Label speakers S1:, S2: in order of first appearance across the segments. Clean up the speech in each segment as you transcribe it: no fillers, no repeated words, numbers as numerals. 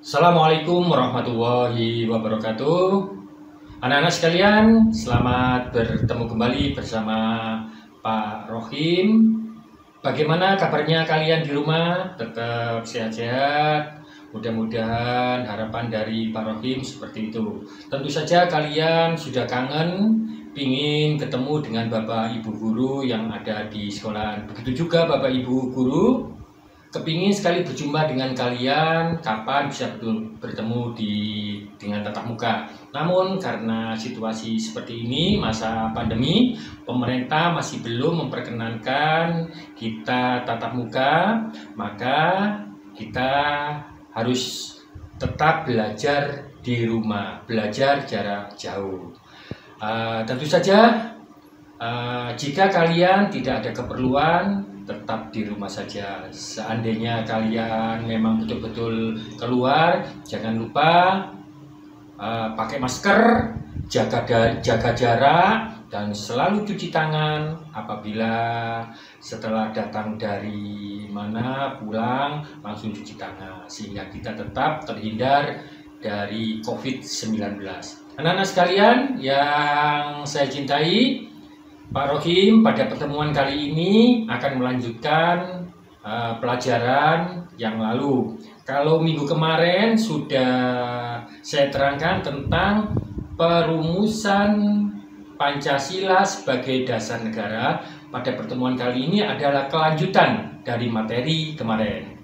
S1: Assalamualaikum warahmatullahi wabarakatuh. Anak-anak sekalian, selamat bertemu kembali bersama Pak Rohim. Bagaimana kabarnya kalian di rumah? Tetap sehat-sehat. Mudah-mudahan harapan dari Pak Rohim seperti itu. Tentu saja kalian sudah kangen, ingin ketemu dengan Bapak Ibu Guru yang ada di sekolah. Begitu juga Bapak Ibu Guru kepingin sekali berjumpa dengan kalian, kapan bisa bertemu dengan tatap muka. Namun karena situasi seperti ini, masa pandemi, pemerintah masih belum memperkenankan kita tatap muka, maka kita harus tetap belajar di rumah, belajar jarak jauh. Tentu saja jika kalian tidak ada keperluan, tetap di rumah saja. Seandainya kalian memang betul-betul keluar, jangan lupa pakai masker, jaga jarak, dan selalu cuci tangan apabila setelah datang dari mana pulang langsung cuci tangan sehingga kita tetap terhindar dari COVID-19. Anak-anak sekalian yang saya cintai, Pak Rohim pada pertemuan kali ini akan melanjutkan pelajaran yang lalu. Kalau minggu kemarin sudah saya terangkan tentang perumusan Pancasila sebagai dasar negara, pada pertemuan kali ini adalah kelanjutan dari materi kemarin.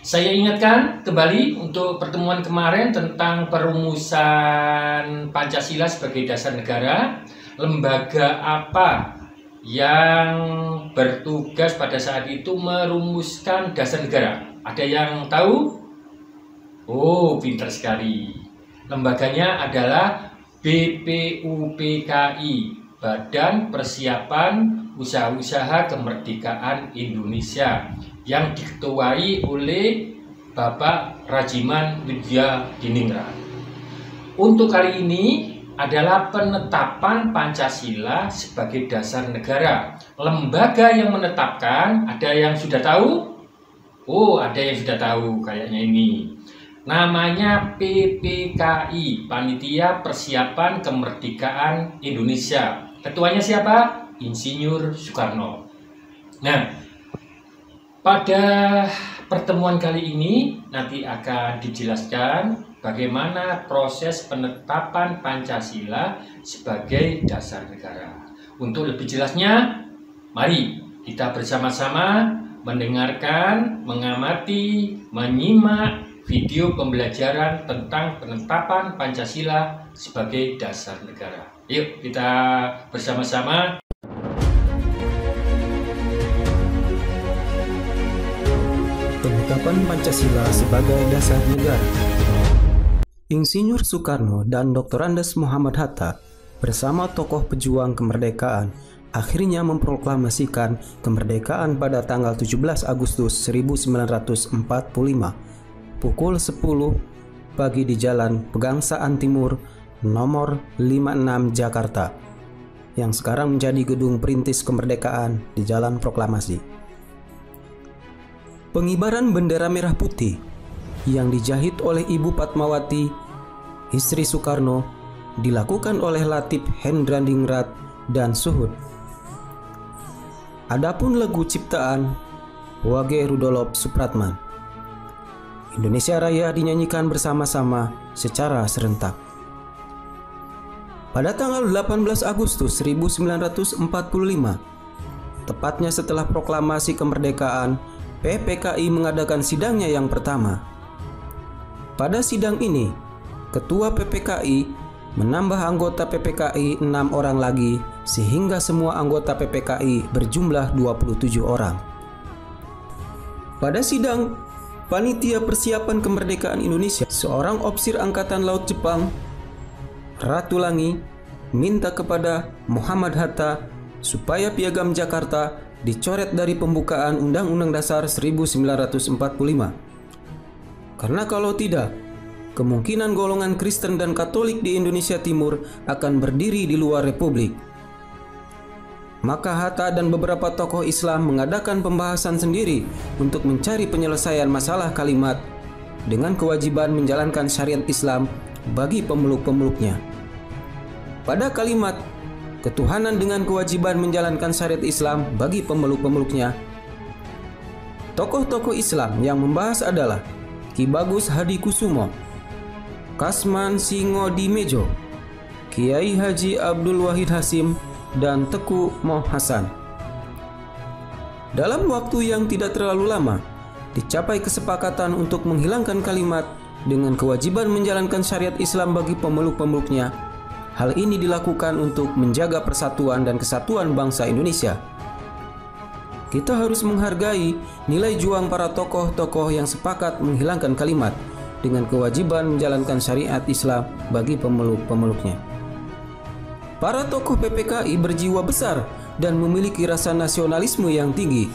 S1: Saya ingatkan kembali untuk pertemuan kemarin tentang perumusan Pancasila sebagai dasar negara. Lembaga apa yang bertugas pada saat itu merumuskan dasar negara? Ada yang tahu? Oh, pintar sekali. Lembaganya adalah BPUPKI, Badan Persiapan Usaha-Usaha Kemerdekaan Indonesia, yang diketuai oleh Bapak Rajiman Widyadiningrat. Untuk kali ini adalah penetapan Pancasila sebagai dasar negara. Lembaga yang menetapkan, ada yang sudah tahu? Oh, ada yang sudah tahu kayaknya ini. Namanya PPKI, Panitia Persiapan Kemerdekaan Indonesia. Ketuanya siapa? Insinyur Soekarno. Nah, pada pertemuan kali ini nanti akan dijelaskan bagaimana proses penetapan Pancasila sebagai dasar negara. Untuk lebih jelasnya, mari kita bersama-sama mendengarkan, mengamati, menyimak video pembelajaran tentang penetapan Pancasila sebagai dasar negara. Yuk kita bersama-sama.
S2: Penetapan Pancasila sebagai dasar negara. Insinyur Soekarno dan Dr. Andes Muhammad Hatta bersama tokoh pejuang kemerdekaan akhirnya memproklamasikan kemerdekaan pada tanggal 17 Agustus 1945 pukul 10 pagi di Jalan Pegangsaan Timur nomor 56 Jakarta, yang sekarang menjadi Gedung Perintis Kemerdekaan di Jalan Proklamasi. Pengibaran bendera merah putih yang dijahit oleh Ibu Padmawati, istri Soekarno, dilakukan oleh Latif Hendradiningrat dan Suhud. Adapun lagu ciptaan Wage Rudolf Supratman, Indonesia Raya dinyanyikan bersama-sama secara serentak. Pada tanggal 18 Agustus 1945, tepatnya setelah proklamasi kemerdekaan, PPKI mengadakan sidangnya yang pertama. Pada sidang ini, Ketua PPKI menambah anggota PPKI 6 orang lagi sehingga semua anggota PPKI berjumlah 27 orang. Pada sidang Panitia Persiapan Kemerdekaan Indonesia, seorang ofisir Angkatan Laut Jepang, Ratulangi, minta kepada Muhammad Hatta supaya Piagam Jakarta dicoret dari pembukaan Undang-Undang Dasar 1945. Karena kalau tidak, kemungkinan golongan Kristen dan Katolik di Indonesia Timur akan berdiri di luar Republik. Maka Hatta dan beberapa tokoh Islam mengadakan pembahasan sendiri untuk mencari penyelesaian masalah kalimat dengan kewajiban menjalankan syariat Islam bagi pemeluk-pemeluknya. Pada kalimat ketuhanan dengan kewajiban menjalankan syariat Islam bagi pemeluk-pemeluknya, tokoh-tokoh Islam yang membahas adalah Ki Bagus Hadikusumo, Kasman Singodimejo, Kiai Haji Abdul Wahid Hasim, dan Teku Moh Hasan. Dalam waktu yang tidak terlalu lama, dicapai kesepakatan untuk menghilangkan kalimat dengan kewajiban menjalankan syariat Islam bagi pemeluk-pemeluknya. Hal ini dilakukan untuk menjaga persatuan dan kesatuan bangsa Indonesia. Kita harus menghargai nilai juang para tokoh-tokoh yang sepakat menghilangkan kalimat dengan kewajiban menjalankan syariat Islam bagi pemeluk-pemeluknya. Para tokoh PPKI berjiwa besar dan memiliki rasa nasionalisme yang tinggi.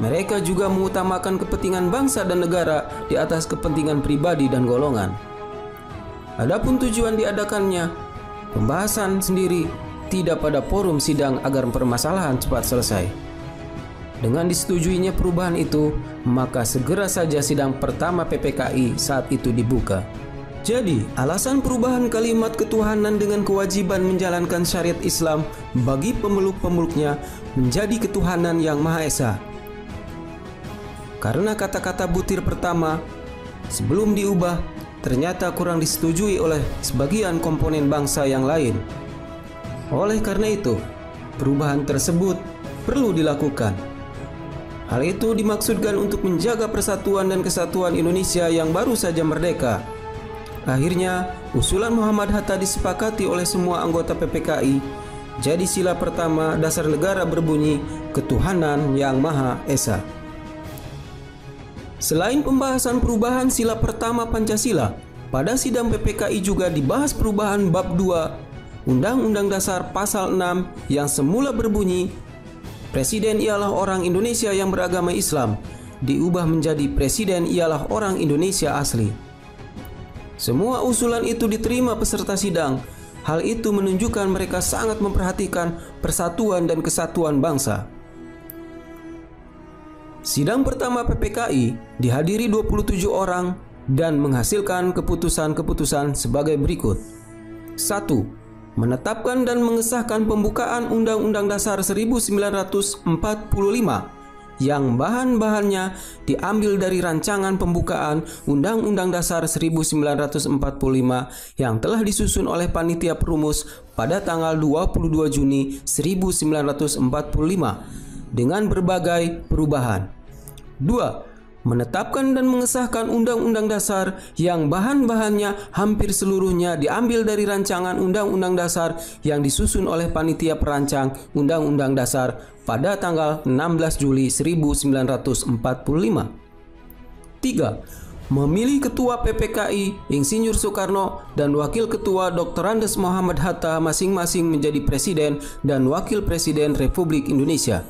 S2: Mereka juga mengutamakan kepentingan bangsa dan negara di atas kepentingan pribadi dan golongan. Adapun tujuan diadakannya pembahasan sendiri tidak pada forum sidang agar permasalahan cepat selesai. Dengan disetujuinya perubahan itu, maka segera saja sidang pertama PPKI saat itu dibuka. Jadi, alasan perubahan kalimat ketuhanan dengan kewajiban menjalankan syariat Islam bagi pemeluk-pemeluknya menjadi ketuhanan yang Maha Esa. Karena kata-kata butir pertama sebelum diubah ternyata kurang disetujui oleh sebagian komponen bangsa yang lain. Oleh karena itu, perubahan tersebut perlu dilakukan. Hal itu dimaksudkan untuk menjaga persatuan dan kesatuan Indonesia yang baru saja merdeka. Akhirnya, usulan Muhammad Hatta disepakati oleh semua anggota PPKI. Jadi sila pertama dasar negara berbunyi ketuhanan yang Maha Esa. Selain pembahasan perubahan sila pertama Pancasila, pada sidang PPKI juga dibahas perubahan bab 2 Undang-Undang Dasar Pasal 6 yang semula berbunyi Presiden ialah orang Indonesia yang beragama Islam, diubah menjadi Presiden ialah orang Indonesia asli. Semua usulan itu diterima peserta sidang. Hal itu menunjukkan mereka sangat memperhatikan persatuan dan kesatuan bangsa. Sidang pertama PPKI dihadiri 27 orang dan menghasilkan keputusan-keputusan sebagai berikut. 1. Menetapkan dan mengesahkan pembukaan Undang-Undang Dasar 1945 yang bahan-bahannya diambil dari rancangan pembukaan Undang-Undang Dasar 1945 yang telah disusun oleh Panitia Perumus pada tanggal 22 Juni 1945 dengan berbagai perubahan. 2. Menetapkan dan mengesahkan Undang-Undang Dasar yang bahan-bahannya hampir seluruhnya diambil dari rancangan Undang-Undang Dasar yang disusun oleh Panitia Perancang Undang-Undang Dasar pada tanggal 16 Juli 1945. 3. Memilih Ketua PPKI Insinyur Soekarno dan Wakil Ketua Dr. Andes Muhammad Hatta masing-masing menjadi Presiden dan Wakil Presiden Republik Indonesia.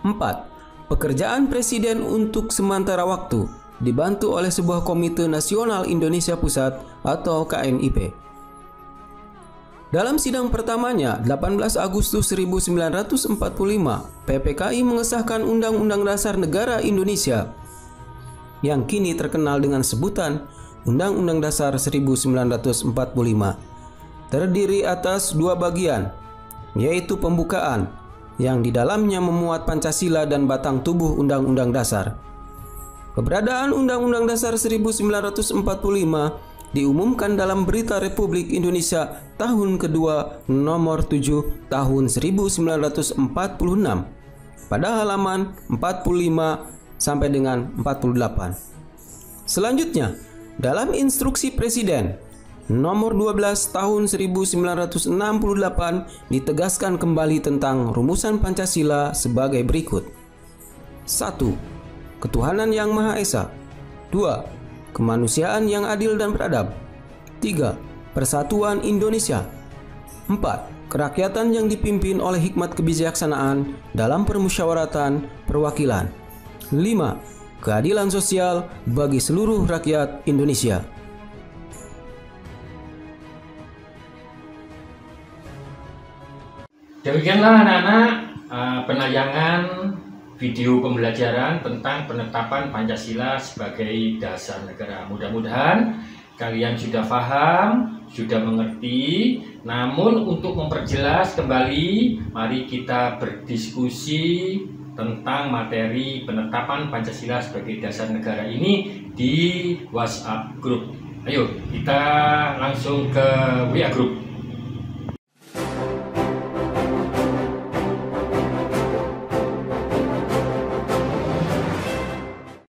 S2: 4. Pekerjaan Presiden untuk sementara waktu dibantu oleh sebuah Komite Nasional Indonesia Pusat atau KNIP. Dalam sidang pertamanya, 18 Agustus 1945, PPKI mengesahkan Undang-Undang Dasar Negara Indonesia yang kini terkenal dengan sebutan Undang-Undang Dasar 1945. Terdiri atas dua bagian, yaitu pembukaan yang di dalamnya memuat Pancasila dan batang tubuh Undang-Undang Dasar. Keberadaan Undang-Undang Dasar 1945 diumumkan dalam Berita Republik Indonesia tahun kedua nomor 7 tahun 1946 pada halaman 45 sampai dengan 48. Selanjutnya, dalam Instruksi Presiden nomor 12 tahun 1968 ditegaskan kembali tentang rumusan Pancasila sebagai berikut. 1. Ketuhanan yang Maha Esa. 2. Kemanusiaan yang adil dan beradab. 3. Persatuan Indonesia. 4. Kerakyatan yang dipimpin oleh hikmat kebijaksanaan dalam permusyawaratan perwakilan. 5. Keadilan sosial bagi seluruh rakyat Indonesia.
S1: Demikianlah anak-anak penayangan video pembelajaran tentang penetapan Pancasila sebagai dasar negara. Mudah-mudahan kalian sudah paham, sudah mengerti. Namun untuk memperjelas kembali, mari kita berdiskusi tentang materi penetapan Pancasila sebagai dasar negara ini di WhatsApp Group. Ayo kita langsung ke WA Group.